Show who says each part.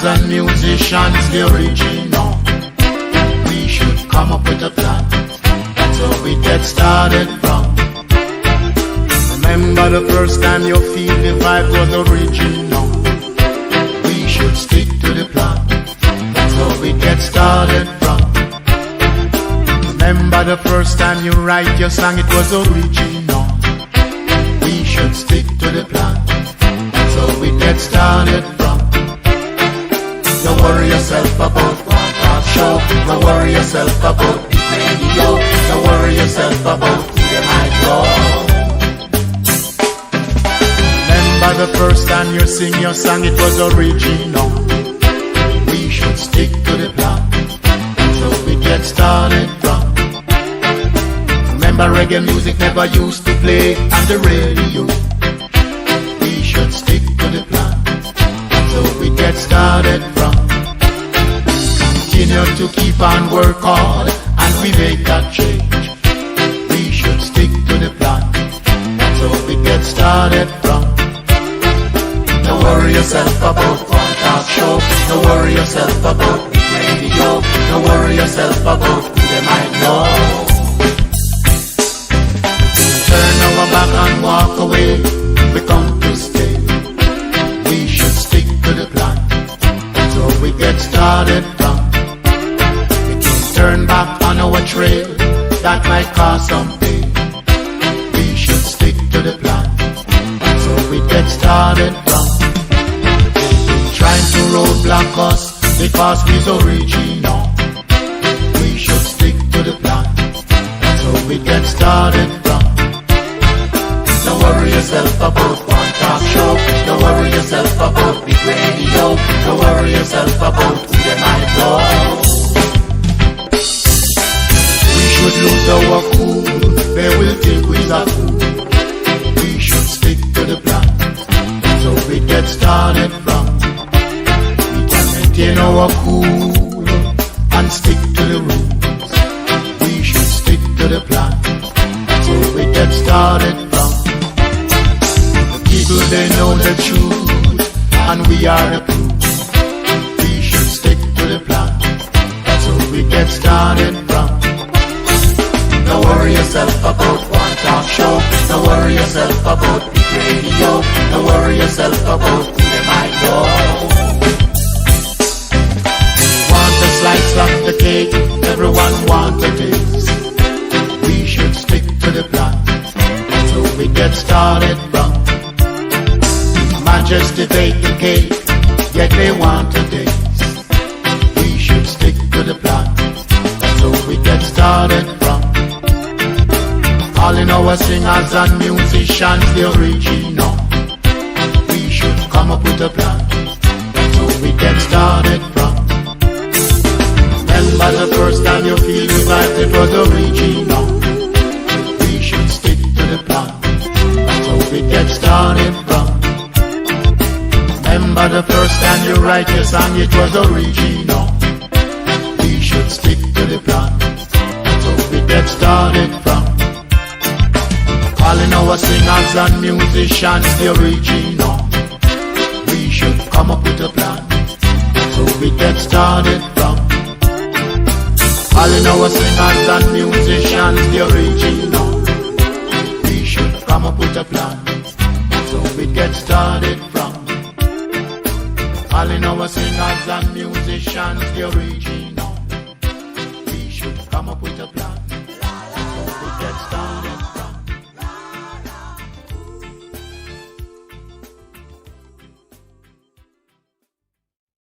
Speaker 1: and musicians, the original. We should come up with a plan. That's how we get started from. Remember the first time you feel the vibe was original. We should stick to the plan. That's how we get started from. Remember the first time you write your song, it was original. We should stick to the plan. That's how we get started from. Don't worry yourself about one talk show. Don't worry yourself about the radio. Don't worry yourself about who they might go. Remember the first time you sing your song, it was original. We should stick to the plan. That's how we get started from. Remember reggae music never used to play on the radio. We should stick to the plan. That's how we get started from. Continue to keep on work hard and we make that change. We should stick to the plan. That's how we get started from. Don't worry yourself about one talk show. Don't worry yourself about the radio. Don't worry yourself about who they might know. Turn our back and walk away. We come to stay. We should stick to the plan. That's how we get started from. We can turn back on our trail. That might cause some pain. We should stick to the plan. That's how we get started from. Trying to roadblock us because we's original. We should stick to the plan. That's how we get started from. Don't worry yourself about one talk show. Don't worry yourself about big radio. Don't worry yourself about who they might go. We should lose our cool. They will think we's a fool. We should stick to the plan. That's how we get started from. Maintain our cool and stick to the rules. We should stick to the plan. So we get started from. The people, they know the truth and we are the proof. We should stick to the plan. So we get started from. Don't worry yourself about one talk show. Don't worry yourself about the radio. Don't worry yourself about who they might go. Slice of the cake, everyone wants a taste. We should stick to the plan. So we get started from. Majesty bake the cake, yet they want a taste. We should stick to the plan. So we get started from. Calling our singers and musicians the original. We should come up with a plan. So we get started from. Remember the first time you feel the vibe, it was original. We should stick to the plan. That's how we get started from. Remember the first time you write your song, it was original. We should stick to the plan. That's how we get started from. Calling our singers and musicians the original. We should come up with a plan. That's how we get started from. Calling our singers and musicians the original. We should come up with a plan. So we get started from. Calling our singers and musicians the original. We should come up with a plan.